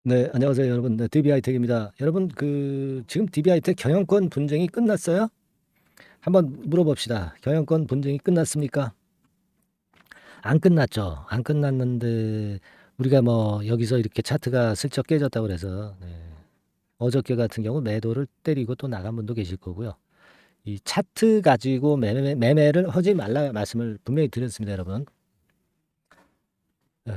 네, 안녕하세요, 여러분. 네, DB하이텍입니다. 여러분, 지금 DB하이텍 경영권 분쟁이 끝났어요? 한번 물어봅시다. 경영권 분쟁이 끝났습니까? 안 끝났죠. 안 끝났는데, 우리가 뭐, 여기서 이렇게 차트가 슬쩍 깨졌다고 그래서, 네, 어저께 같은 경우 매도를 때리고 또 나간 분도 계실 거고요. 이 차트 가지고 매매를 하지 말라 말씀을 분명히 드렸습니다, 여러분.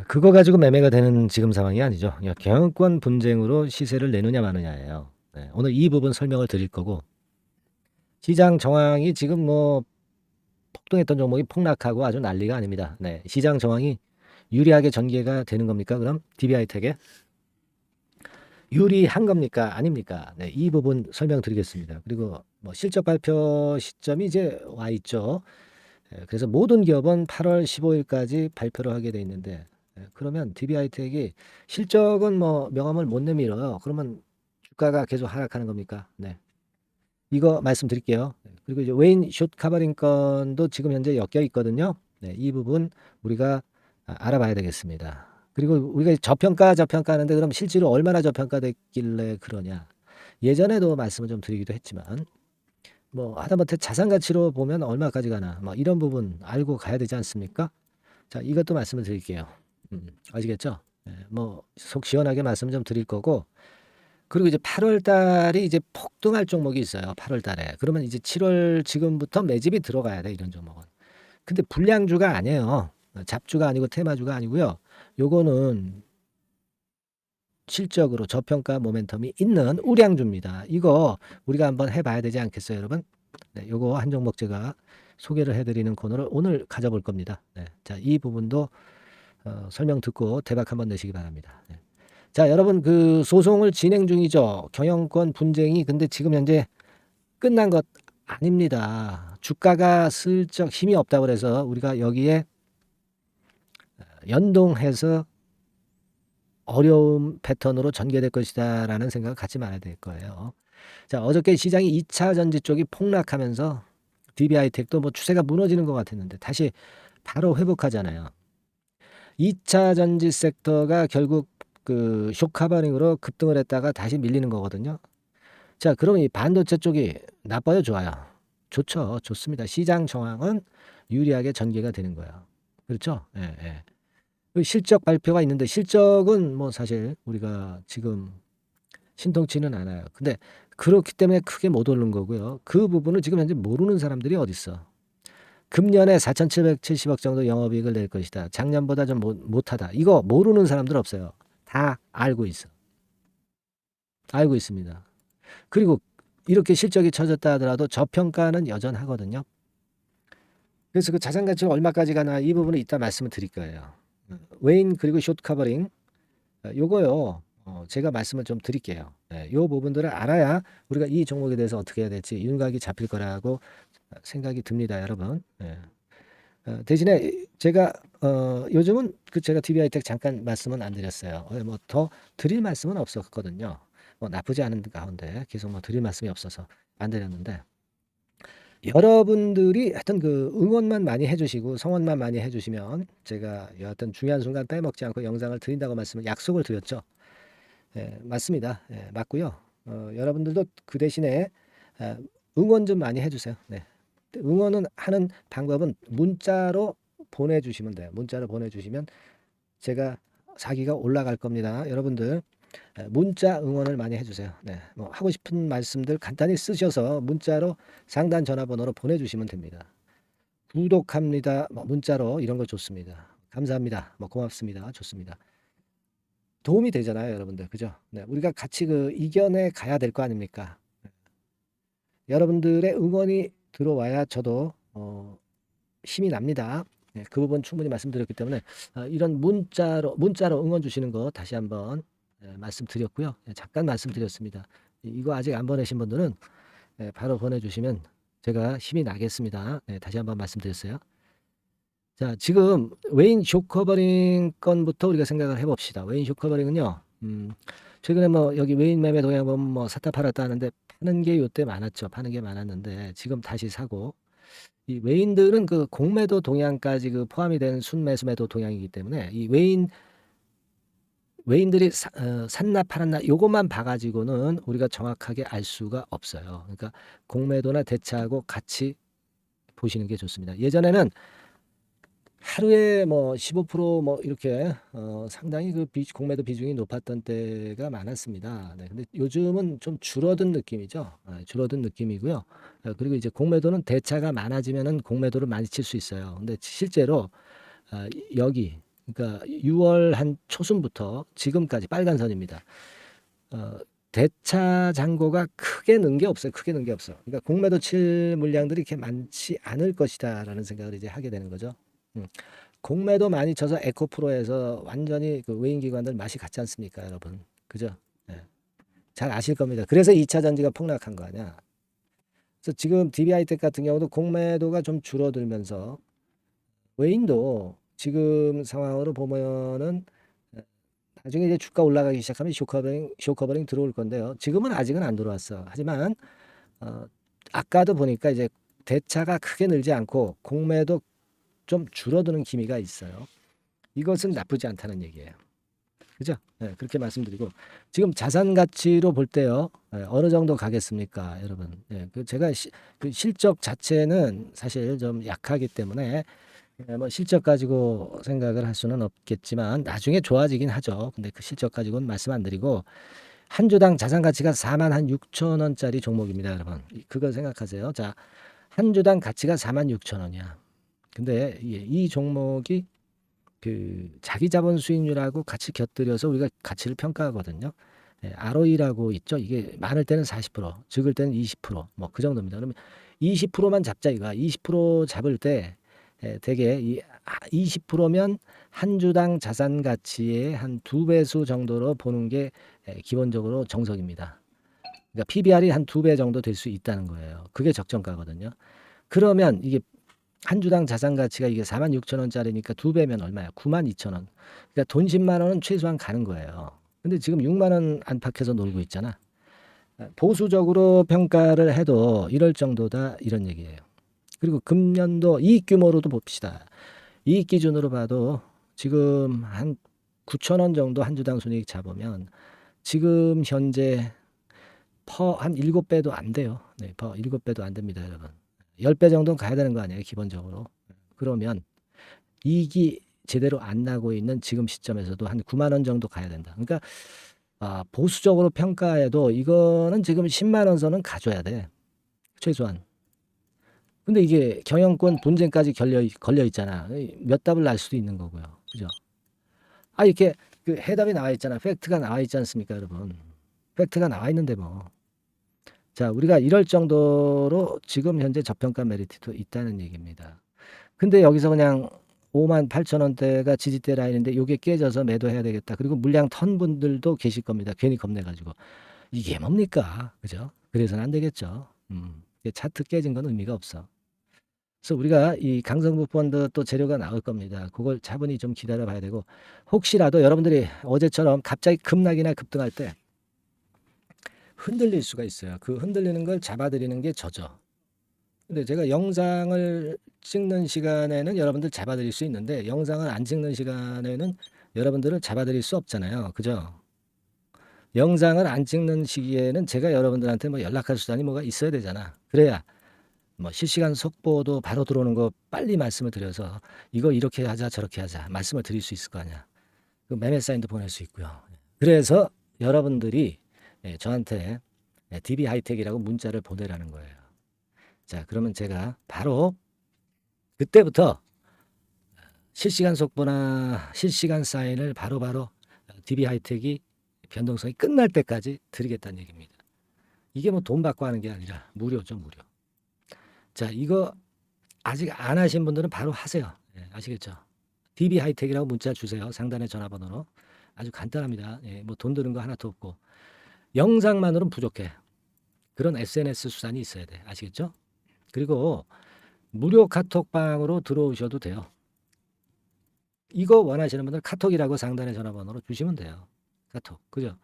그거 가지고 매매가 되는 지금 상황이 아니죠. 경영권 분쟁으로 시세를 내느냐 마느냐예요. 네, 오늘 이 부분 설명을 드릴 거고, 시장 정황이 지금 뭐 폭등했던 종목이 폭락하고 아주 난리가 아닙니다. 네, 시장 정황이 유리하게 전개가 되는 겁니까? 그럼 DB하이텍에 유리한 겁니까? 아닙니까? 네, 이 부분 설명드리겠습니다. 그리고 뭐 실적 발표 시점이 이제 와 있죠. 그래서 모든 기업은 8월 15일까지 발표를 하게 돼 있는데, 그러면 DB하이텍이 실적은 뭐 명함을 못 내밀어요. 그러면 주가가 계속 하락하는 겁니까? 네. 이거 말씀드릴게요. 그리고 이제 웨인 숏 카버링 건도 지금 현재 엮여 있거든요. 네, 이 부분 우리가 알아봐야 되겠습니다. 그리고 우리가 저평가 하는데 그럼 실제로 얼마나 저평가됐길래 그러냐. 예전에도 말씀을 좀 드리기도 했지만 뭐 하다못해 자산 가치로 보면 얼마까지 가나 뭐 이런 부분 알고 가야 되지 않습니까? 자, 이것도 말씀을 드릴게요. 아시겠죠? 뭐 속 시원하게 말씀 좀 드릴 거고, 그리고 이제 8월 달이 이제 폭등할 종목이 있어요. 8월 달에. 그러면 이제 7월 지금부터 매집이 들어가야 돼, 이런 종목은. 근데 불량주가 아니에요. 잡주가 아니고 테마주가 아니고요. 요거는 실적으로 저평가 모멘텀이 있는 우량주입니다. 이거 우리가 한번 해봐야 되지 않겠어요, 여러분? 네, 요거 한 종목 제가 소개를 해드리는 코너를 오늘 가져볼 겁니다. 네, 자, 이 부분도 설명 듣고 대박 한번 내시기 바랍니다. 네. 자, 여러분 소송을 진행 중이죠. 경영권 분쟁이 근데 지금 현재 끝난 것 아닙니다. 주가가 슬쩍 힘이 없다고 그래서 우리가 여기에 연동해서 어려운 패턴으로 전개될 것이다라는 생각을 갖지 말아야 될 거예요. 자, 어저께 시장이 2차 전지 쪽이 폭락하면서 DB하이텍도 뭐 추세가 무너지는 것 같았는데 다시 바로 회복하잖아요. 2차 전지 섹터가 결국 쇼카버링으로 급등을 했다가 다시 밀리는 거거든요. 자, 그러면 이 반도체 쪽이 나빠요, 좋아요? 좋죠. 좋습니다. 시장 정황은 유리하게 전개가 되는 거예요. 그렇죠? 예, 예. 그 실적 발표가 있는데 실적은 뭐 사실 우리가 지금 신통치는 않아요. 근데 그렇기 때문에 크게 못 오른 거고요. 그 부분을 지금 현재 모르는 사람들이 어디 있어? 금년에 4,770억 정도 영업이익을 낼 것이다. 작년보다 좀 못하다. 이거 모르는 사람들 없어요. 다 알고 있어. 알고 있습니다. 그리고 이렇게 실적이 처졌다 하더라도 저평가는 여전하거든요. 그래서 그 자산 가치가 얼마까지 가나 이 부분은 이따 말씀을 드릴 거예요. 웨인 그리고 숏 커버링 요거요. 제가 말씀을 좀 드릴게요. 네, 요 부분들을 알아야 우리가 이 종목에 대해서 어떻게 해야 될지 윤곽이 잡힐 거라고 생각이 듭니다, 여러분. 네. 대신에 제가 요즘은 제가 DB하이텍 잠깐 말씀은 안 드렸어요. 뭐 더 드릴 말씀은 없었거든요. 뭐 나쁘지 않은 가운데 계속 뭐 드릴 말씀이 없어서 안 드렸는데, 여러분들이 하여튼 응원만 많이 해주시고 성원만 많이 해주시면 제가 여하튼 중요한 순간 빼먹지 않고 영상을 드린다고 말씀을 약속을 드렸죠. 예, 맞습니다. 예, 맞고요. 여러분들도 그 대신에 아, 응원 좀 많이 해주세요. 네. 응원은 하는 방법은 문자로 보내주시면 돼요. 문자로 보내주시면 제가 사기가 올라갈 겁니다. 여러분들 문자 응원을 많이 해주세요. 네, 뭐 하고 싶은 말씀들 간단히 쓰셔서 문자로 상단 전화번호로 보내주시면 됩니다. 구독합니다. 뭐 문자로 이런 거 좋습니다. 감사합니다. 뭐 고맙습니다. 좋습니다. 도움이 되잖아요, 여러분들. 그죠? 네, 우리가 같이 이겨내 가야 될 거 아닙니까? 여러분들의 응원이 들어와야 저도 힘이 납니다. 네, 그 부분 충분히 말씀드렸기 때문에 이런 문자로 응원 주시는 거 다시 한번 말씀드렸고요. 잠깐 말씀드렸습니다. 이거 아직 안 보내신 분들은 바로 보내주시면 제가 힘이 나겠습니다. 네, 다시 한번 말씀드렸어요. 자, 지금 웨인 쇼커버링 건부터 우리가 생각을 해봅시다. 웨인 쇼커버링은요. 최근에 뭐 여기 웨인 매매 동향 보면 뭐 샀다 팔았다 하는데 파는 게 요때 많았죠. 파는 게 많았는데 지금 다시 사고, 이 웨인들은 공매도 동향까지 포함이 된 순매수 매도 동향이기 때문에 이 외인들이 샀나 팔았나 요것만 봐가지고는 우리가 정확하게 알 수가 없어요. 그러니까 공매도나 대차하고 같이 보시는 게 좋습니다. 예전에는 하루에 뭐 15%뭐 이렇게 상당히 그 공매도 비중이 높았던 때가 많았습니다. 네, 근데 요즘은 좀 줄어든 느낌이죠. 줄어든 느낌이고요. 그리고 이제 공매도는 대차가 많아지면은 공매도를 많이 칠 수 있어요. 근데 실제로 여기 그러니까 6월 한 초순부터 지금까지 빨간 선입니다. 어, 대차 잔고가 크게 는 게 없어요. 크게 는 게 없어. 그러니까 공매도 칠 물량들이 이렇게 많지 않을 것이다라는 생각을 이제 하게 되는 거죠. 음. 공매도 많이 쳐서 에코프로에서 완전히 그 외인 기관들 맛이 같지 않습니까, 여러분? 그죠? 예. 잘 아실 겁니다. 그래서 2차 전지가 폭락한 거 아니야. 그래서 지금 DB하이텍 같은 경우도 공매도가 좀 줄어들면서 외인도 지금 상황으로 보면은 나중에 이제 주가 올라가기 시작하면 쇼커버링 들어올 건데요. 지금은 아직은 안 들어왔어. 하지만 어, 아까도 보니까 이제 대차가 크게 늘지 않고 공매도 좀 줄어드는 기미가 있어요. 이것은 나쁘지 않다는 얘기예요. 그죠? 네, 그렇게 말씀드리고 지금 자산 가치로 볼 때요. 어느 정도 가겠습니까, 여러분? 그 제가 그 실적 자체는 사실 좀 약하기 때문에 뭐 실적 가지고 생각을 할 수는 없겠지만 나중에 좋아지긴 하죠. 근데 그 실적 가지고는 말씀 안 드리고 한 주당 자산 가치가 4만 한 6천 원짜리 종목입니다, 여러분. 그걸 생각하세요. 자, 한 주당 가치가 4만 6천 원이야. 근데 이 종목이 그 자기 자본 수익률하고 같이 곁들여서 우리가 가치를 평가하거든요. ROE라고 있죠. 이게 많을 때는 40%, 적을 때는 20%뭐 그 정도입니다. 그러면 20%만 잡자 이거야. 20% 잡을 때 대개 이 20%면 한 주당 자산 가치의 한 2배수 정도로 보는 게 기본적으로 정석입니다. 그러니까 PBR이 한 2배 정도 될 수 있다는 거예요. 그게 적정가거든요. 그러면 이게 한 주당 자산 가치가 이게 4만 6천 원짜리니까 2배면 얼마야? 9만 2천 원. 그러니까 돈 10만 원은 최소한 가는 거예요. 근데 지금 6만 원 안팎에서 놀고 있잖아. 보수적으로 평가를 해도 이럴 정도다 이런 얘기예요. 그리고 금년도 이익 규모로도 봅시다. 이익 기준으로 봐도 지금 한 9천 원 정도 한 주당 순이익 잡으면 지금 현재 퍼 한 7배도 안 돼요. 네, 퍼 7배도 안 됩니다, 여러분. 10배 정도는 가야 되는 거 아니에요, 기본적으로. 그러면 이익이 제대로 안 나고 있는 지금 시점에서도 한 9만 원 정도 가야 된다. 그러니까 보수적으로 평가해도 이거는 지금 10만 원 선은 가져야 돼. 최소한. 근데 이게 경영권 분쟁까지 걸려 있잖아. 몇 답을 날 수도 있는 거고요. 그죠? 이렇게 그 해답이 나와 있잖아. 팩트가 나와 있지 않습니까, 여러분? 팩트가 나와 있는데 뭐. 자, 우리가 이럴 정도로 지금 현재 저평가 메리트도 있다는 얘기입니다. 근데 여기서 그냥 5만 8천 원대가 지지대 라인인데 요게 깨져서 매도해야 되겠다. 그리고 물량 턴 분들도 계실 겁니다. 괜히 겁내가지고. 이게 뭡니까? 그죠? 그래서는 안 되겠죠. 차트 깨진 건 의미가 없어. 그래서 우리가 이 강성부 펀드 또 재료가 나올 겁니다. 그걸 차분히 좀 기다려 봐야 되고 혹시라도 여러분들이 어제처럼 갑자기 급락이나 급등할 때 흔들릴 수가 있어요. 그 흔들리는 걸 잡아드리는 게 저죠. 근데 제가 영상을 찍는 시간에는 여러분들 잡아드릴 수 있는데 영상을 안 찍는 시간에는 여러분들을 잡아드릴 수 없잖아요. 그죠? 영상을 안 찍는 시기에는 제가 여러분들한테 뭐 연락할 수단이 뭐가 있어야 되잖아. 그래야 뭐 실시간 속보도 바로 들어오는 거 빨리 말씀을 드려서 이거 이렇게 하자 저렇게 하자 말씀을 드릴 수 있을 거 아니야. 그 매매 사인도 보낼 수 있고요. 그래서 여러분들이 저한테 DB 하이텍이라고 문자를 보내라는 거예요. 자, 그러면 제가 바로 그때부터 실시간 속보나 실시간 사인을 바로바로 DB 하이텍이 변동성이 끝날 때까지 드리겠다는 얘기입니다. 이게 뭐 돈 받고 하는 게 아니라 무료죠, 무료. 자, 이거 아직 안 하신 분들은 바로 하세요. 아시겠죠? DB 하이텍이라고 문자 주세요. 상단의 전화번호로. 아주 간단합니다. 뭐 돈 드는 거 하나도 없고. 영상만으로는 부족해. 그런 SNS 수단이 있어야 돼. 아시겠죠? 그리고 무료 카톡방으로 들어오셔도 돼요. 이거 원하시는 분들 카톡이라고 상단의 전화번호로 주시면 돼요. 카톡. 그죠?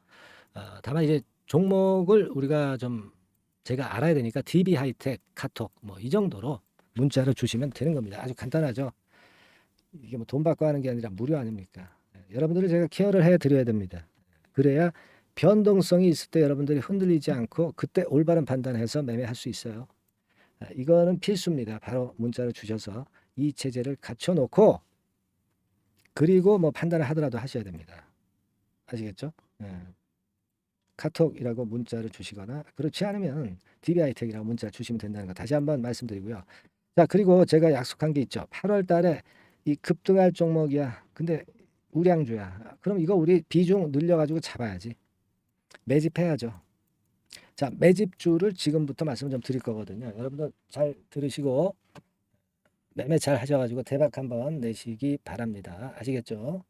다만 이제 종목을 우리가 좀 제가 알아야 되니까 DB 하이텍 카톡 뭐 이 정도로 문자를 주시면 되는 겁니다. 아주 간단하죠. 이게 뭐 돈 받고 하는 게 아니라 무료 아닙니까? 여러분들을 제가 케어를 해드려야 됩니다. 그래야 변동성이 있을 때 여러분들이 흔들리지 않고 그때 올바른 판단해서 매매할 수 있어요. 이거는 필수입니다. 바로 문자를 주셔서 이 체제를 갖춰놓고 그리고 뭐 판단을 하더라도 하셔야 됩니다. 아시겠죠? 카톡이라고 문자를 주시거나 그렇지 않으면 DBI텍이라고 문자 주시면 된다는 거 다시 한번 말씀드리고요. 자, 그리고 제가 약속한 게 있죠. 8월 달에 이 급등할 종목이야. 근데 우량주야. 그럼 이거 우리 비중 늘려가지고 잡아야지. 매집해야죠. 자, 매집주를 지금부터 말씀을 좀 드릴 거거든요. 여러분들 잘 들으시고 매매 잘 하셔가지고 대박 한번 내시기 바랍니다. 아시겠죠?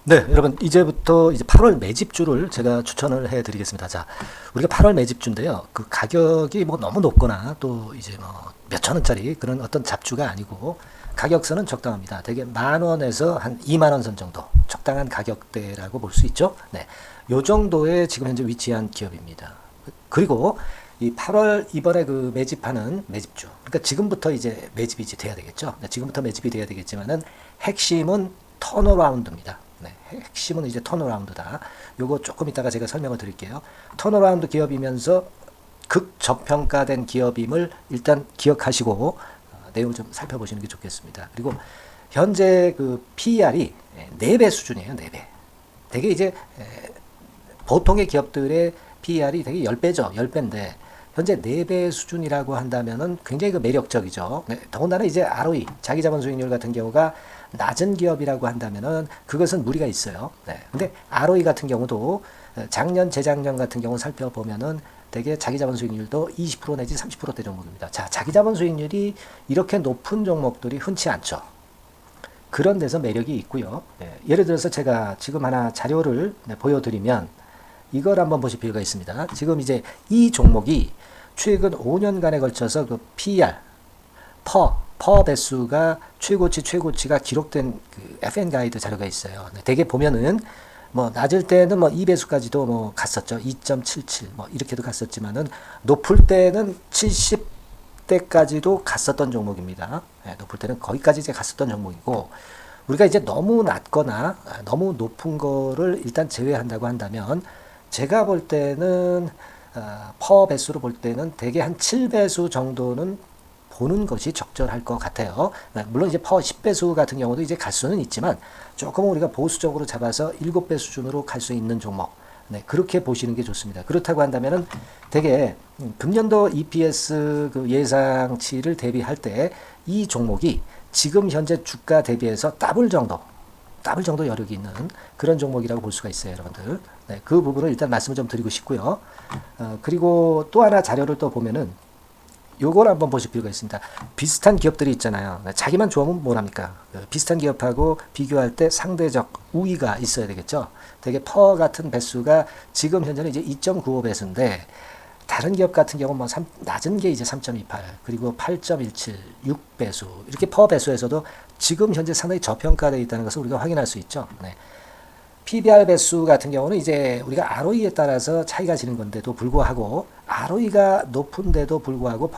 네, 여러분 이제부터 이제 8월 매집주를 제가 추천을 해드리겠습니다. 자, 우리가 8월 매집주인데요. 그 가격이 뭐 너무 높거나 또 이제 뭐 몇천 원짜리 그런 어떤 잡주가 아니고 가격선은 적당합니다. 대개 10,000원에서 한 20,000원 선 정도 적당한 가격대라고 볼 수 있죠. 네, 요 정도에 지금 현재 위치한 기업입니다. 그리고 이 8월 이번에 그 매집하는 매집주, 그러니까 지금부터 이제 매집이 이제 돼야 되겠죠. 네, 지금부터 매집이 돼야 되겠지만은 핵심은 턴어라운드입니다. 네, 핵심은 이제 턴어라운드다. 요거 조금 이따가 제가 설명을 드릴게요. 턴어라운드 기업이면서 극저평가된 기업임을 일단 기억하시고 내용 좀 살펴보시는 게 좋겠습니다. 그리고 현재 그 PER이 4배 수준이에요. 4배. 되게 이제 보통의 기업들의 PER이 되게 10배죠. 10배인데 현재 4배 수준이라고 한다면은 굉장히 그 매력적이죠. 네, 더군다나 이제 ROE, 자기자본 수익률 같은 경우가 낮은 기업이라고 한다면은 그것은 무리가 있어요. 네. 근데 ROE 같은 경우도 작년, 재작년 같은 경우 살펴보면은 되게 자기자본 수익률도 20% 내지 30%대 종목입니다. 자, 자기자본 수익률이 이렇게 높은 종목들이 흔치 않죠. 그런 데서 매력이 있고요. 네. 예를 들어서 제가 지금 하나 자료를 보여드리면 이걸 한번 보실 필요가 있습니다. 지금 이제 이 종목이 최근 5년간에 걸쳐서 그 PER, 퍼 배수가 최고치가 기록된 그 FN 가이드 자료가 있어요. 대개 보면은 뭐 낮을 때는 뭐 2배수까지도 뭐 갔었죠. 2.77 뭐 이렇게도 갔었지만은 높을 때는 70대까지도 갔었던 종목입니다. 네, 높을 때는 거기까지 이제 갔었던 종목이고 우리가 이제 너무 낮거나 너무 높은 거를 일단 제외한다고 한다면 제가 볼 때는 퍼 배수로 볼 때는 대개 한 7배수 정도는 보는 것이 적절할 것 같아요. 물론 이제 퍼 10배수 같은 경우도 이제 갈 수는 있지만 조금 우리가 보수적으로 잡아서 7배 수준으로 갈 수 있는 종목. 네, 그렇게 보시는 게 좋습니다. 그렇다고 한다면은 되게 금년도 EPS 그 예상치를 대비할 때 이 종목이 지금 현재 주가 대비해서 더블 정도 여력이 있는 그런 종목이라고 볼 수가 있어요, 여러분들. 네, 그 부분을 일단 말씀을 좀 드리고 싶고요. 그리고 또 하나 자료를 또 보면은 요걸 한번 보실 필요가 있습니다. 비슷한 기업들이 있잖아요. 자기만 좋으면 뭐랍니까? 비슷한 기업하고 비교할 때 상대적 우위가 있어야 되겠죠. 되게 퍼 같은 배수가 지금 현재는 이제 2.95배수인데 다른 기업 같은 경우는 뭐 낮은 게 이제 3.28 그리고 8.17 6배수 이렇게 퍼 배수에서도 지금 현재 상당히 저평가되어 있다는 것을 우리가 확인할 수 있죠. 네. PBR 배수 같은 경우는 이제 우리가 ROE에 따라서 차이가 지는 건데도 불구하고 ROE가 높은데도 불구하고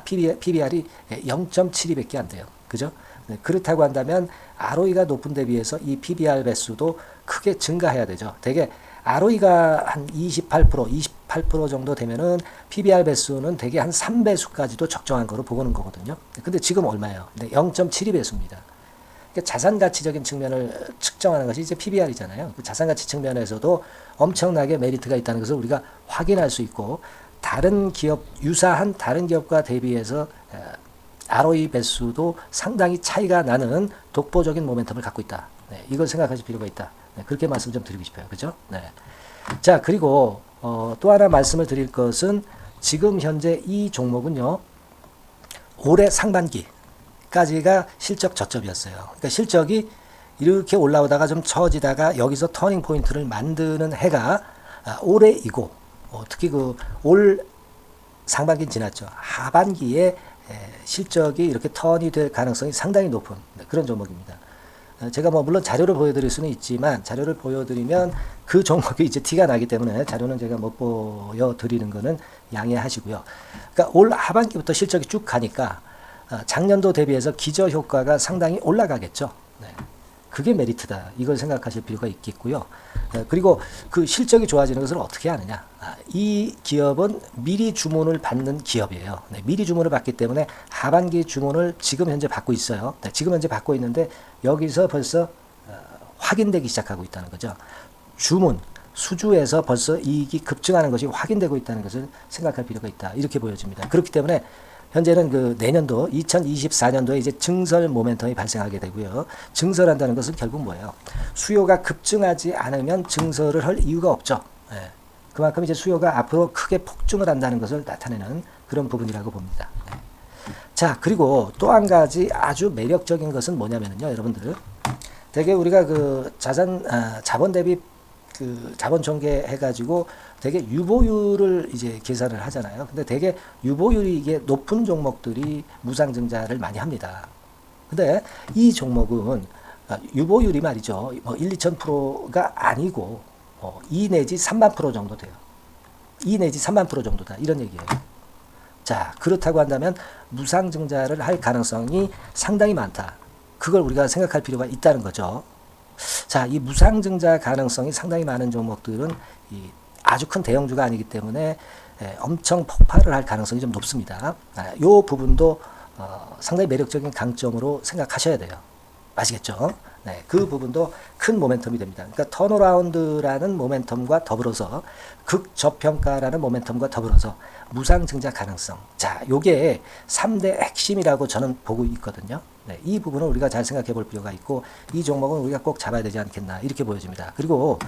PBR이 0.72밖에 안 돼요. 그죠? 네, 그렇다고 한다면 ROE가 높은 데 비해서 이 PBR 배수도 크게 증가해야 되죠. 되게 ROE가 한 28% 정도 되면은 PBR 배수는 되게 한 3배수까지도 적정한 거로 보고는 거거든요. 근데 지금 얼마예요? 네, 0.72배수입니다. 자산 가치적인 측면을 측정하는 것이 이제 PBR이잖아요. 그 자산 가치 측면에서도 엄청나게 메리트가 있다는 것을 우리가 확인할 수 있고 다른 기업 유사한 다른 기업과 대비해서 ROE 배수도 상당히 차이가 나는 독보적인 모멘텀을 갖고 있다. 네, 이걸 생각하실 필요가 있다. 네, 그렇게 말씀 좀 드리고 싶어요. 그죠? 네. 자, 그리고 또 하나 말씀을 드릴 것은 지금 현재 이 종목은요. 올해 상반기 까지가 실적 저점이었어요. 그러니까 실적이 이렇게 올라오다가 좀 처지다가 여기서 터닝 포인트를 만드는 해가 올해이고 특히 그 올 상반기는 지났죠. 하반기에 실적이 이렇게 턴이 될 가능성이 상당히 높은 그런 종목입니다. 제가 뭐 물론 자료를 보여드릴 수는 있지만 자료를 보여드리면 그 종목이 이제 티가 나기 때문에 자료는 제가 못 보여드리는 거는 양해하시고요. 그러니까 올 하반기부터 실적이 쭉 가니까 작년도 대비해서 기저 효과가 상당히 올라가겠죠. 네. 그게 메리트다. 이걸 생각하실 필요가 있겠고요. 그리고 그 실적이 좋아지는 것을 어떻게 아느냐. 이 기업은 미리 주문을 받는 기업이에요. 네, 미리 주문을 받기 때문에 하반기 주문을 지금 현재 받고 있어요. 네, 지금 현재 받고 있는데 여기서 벌써 확인되기 시작하고 있다는 거죠. 주문, 수주에서 벌써 이익이 급증하는 것이 확인되고 있다는 것을 생각할 필요가 있다. 이렇게 보여집니다. 그렇기 때문에 현재는 그 내년도 2024년도에 이제 증설 모멘텀이 발생하게 되고요. 증설한다는 것은 결국 뭐예요? 수요가 급증하지 않으면 증설을 할 이유가 없죠. 예. 그만큼 이제 수요가 앞으로 크게 폭증을 한다는 것을 나타내는 그런 부분이라고 봅니다. 예. 자, 그리고 또 한 가지 아주 매력적인 것은 뭐냐면요, 여러분들. 되게 우리가 그 자본 대비 그 자본 전개해가지고 되게 유보율을 이제 계산을 하잖아요. 근데 되게 유보율이 이게 높은 종목들이 무상증자를 많이 합니다. 근데 이 종목은 유보율이 말이죠. 뭐 1, 2,000%가 아니고 2 내지 3만 프로 정도 돼요. 2 내지 3만 프로 정도다. 이런 얘기예요. 자, 그렇다고 한다면 무상증자를 할 가능성이 상당히 많다. 그걸 우리가 생각할 필요가 있다는 거죠. 자, 이 무상증자 가능성이 상당히 많은 종목들은 아주 큰 대형주가 아니기 때문에 엄청 폭발을 할 가능성이 좀 높습니다. 이 부분도 상당히 매력적인 강점으로 생각하셔야 돼요. 아시겠죠? 네, 그 부분도 큰 모멘텀이 됩니다. 그러니까 턴어라운드라는 모멘텀과 더불어서 극저평가라는 모멘텀과 더불어서 무상증자 가능성. 자, 요게 3대 핵심이라고 저는 보고 있거든요. 네, 이 부분을 우리가 잘 생각해 볼 필요가 있고 이 종목은 우리가 꼭 잡아야 되지 않겠나 이렇게 보여집니다. 그리고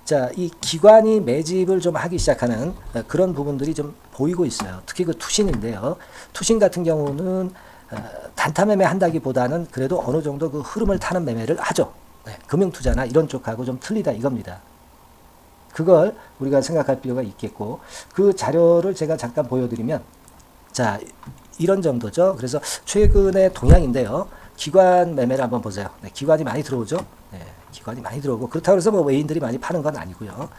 자, 이 기관이 매집을 좀 하기 시작하는 그런 부분들이 좀 보이고 있어요. 특히 그 투신인데요. 투신 같은 경우는 단타 매매 한다기보다는 그래도 어느 정도 그 흐름을 타는 매매를 하죠. 네, 금융투자나 이런 쪽하고 좀 틀리다 이겁니다. 그걸 우리가 생각할 필요가 있겠고 그 자료를 제가 잠깐 보여드리면 자, 이런 정도죠. 그래서 최근의 동향인데요. 기관 매매를 한번 보세요. 네, 기관이 많이 들어오죠. 네, 기관이 많이 들어오고 그렇다고 해서 뭐 외인들이 많이 파는 건 아니고요.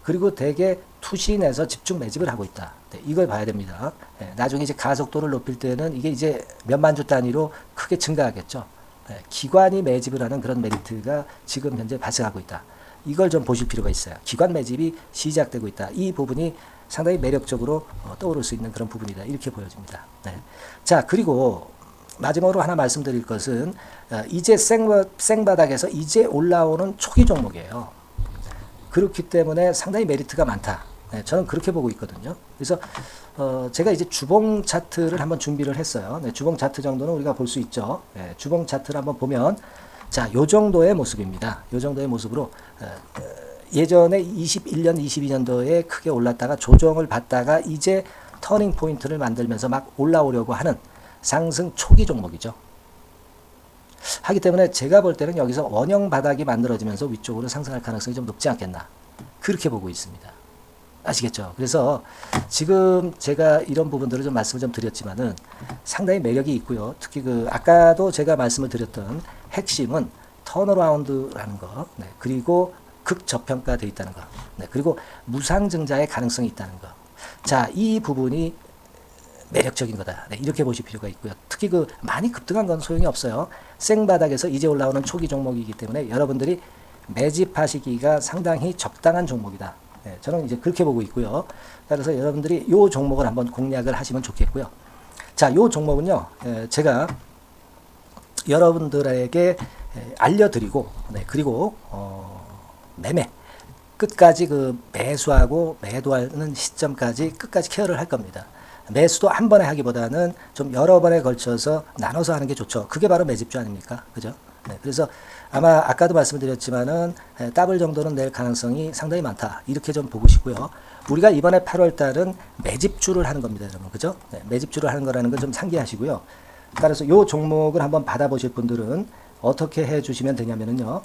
그리고 대개 투신에서 집중 매집을 하고 있다. 네, 이걸 봐야 됩니다. 네, 나중에 이제 가속도를 높일 때는 이게 이제 몇만 주 단위로 크게 증가하겠죠. 네, 기관이 매집을 하는 그런 메리트가 지금 현재 발생하고 있다. 이걸 좀 보실 필요가 있어요. 기관 매집이 시작되고 있다. 이 부분이 상당히 매력적으로 떠오를 수 있는 그런 부분이다. 이렇게 보여집니다. 네. 자, 그리고 마지막으로 하나 말씀드릴 것은 이제 생바닥에서 이제 올라오는 초기 종목이에요. 그렇기 때문에 상당히 메리트가 많다. 네, 저는 그렇게 보고 있거든요. 그래서 제가 이제 주봉 차트를 한번 준비를 했어요. 네, 주봉 차트 정도는 우리가 볼 수 있죠. 네, 주봉 차트를 한번 보면 자, 요 정도의 모습입니다. 요 정도의 모습으로 예전에 21년, 22년도에 크게 올랐다가 조정을 받다가 이제 터닝 포인트를 만들면서 막 올라오려고 하는 상승 초기 종목이죠. 하기 때문에 제가 볼 때는 여기서 원형 바닥이 만들어지면서 위쪽으로 상승할 가능성이 좀 높지 않겠나. 그렇게 보고 있습니다. 아시겠죠? 그래서 지금 제가 이런 부분들을 좀 말씀을 좀 드렸지만은 상당히 매력이 있고요. 특히 그 아까도 제가 말씀을 드렸던 핵심은 턴어라운드라는 거, 네, 그리고 극저평가되어 있다는 거, 네, 그리고 무상증자의 가능성이 있다는 거. 자, 이 부분이 매력적인 거다. 네, 이렇게 보실 필요가 있고요. 특히 그 많이 급등한 건 소용이 없어요. 생바닥에서 이제 올라오는 초기 종목이기 때문에 여러분들이 매집하시기가 상당히 적당한 종목이다. 네, 저는 이제 그렇게 보고 있고요. 따라서 여러분들이 이 종목을 한번 공략을 하시면 좋겠고요. 자, 이 종목은요, 제가 여러분들에게 알려드리고, 네, 그리고 매매 끝까지 그 매수하고 매도하는 시점까지 끝까지 케어를 할 겁니다. 매수도 한 번에 하기보다는 좀 여러 번에 걸쳐서 나눠서 하는 게 좋죠. 그게 바로 매집주 아닙니까? 그죠? 네, 그래서 아마 아까도 말씀드렸지만은 더블 정도는 낼 가능성이 상당히 많다. 이렇게 좀 보시고요. 우리가 이번에 8월 달은 매집주를 하는 겁니다, 여러분. 그죠? 네, 매집주를 하는 거라는 걸 좀 상기하시고요. 따라서 이 종목을 한번 받아보실 분들은 어떻게 해 주시면 되냐면요.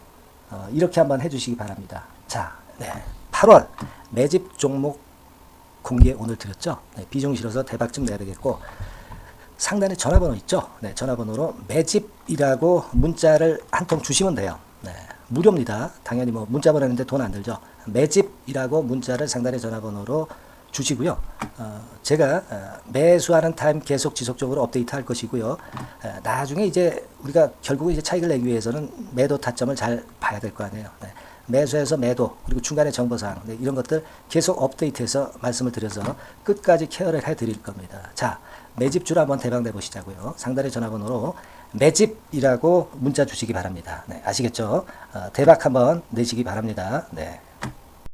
이렇게 한번 해 주시기 바랍니다. 자, 네, 8월 매집 종목 공개 오늘 드렸죠. 네, 비중 실어서 대박 좀 내야 되겠고 상단에 전화번호 있죠. 네, 전화번호로 매집이라고 문자를 한 통 주시면 돼요. 네, 무료입니다. 당연히 뭐 문자 보내는데 돈 안 들죠. 매집이라고 문자를 상단의 전화번호로 주시고요. 제가 매수하는 타임 계속 지속적으로 업데이트할 것이고요. 나중에 이제 우리가 결국 이제 차익을 내기 위해서는 매도 타점을 잘 봐야 될 거 아니에요. 네. 매수해서 매도 그리고 중간에 정보사항 네, 이런 것들 계속 업데이트해서 말씀을 드려서 끝까지 케어를 해드릴 겁니다. 자, 매집주로 한번 대박 내보시자고요. 상단의 전화번호로 매집이라고 문자 주시기 바랍니다. 네, 아시겠죠? 대박 한번 내시기 바랍니다. 네.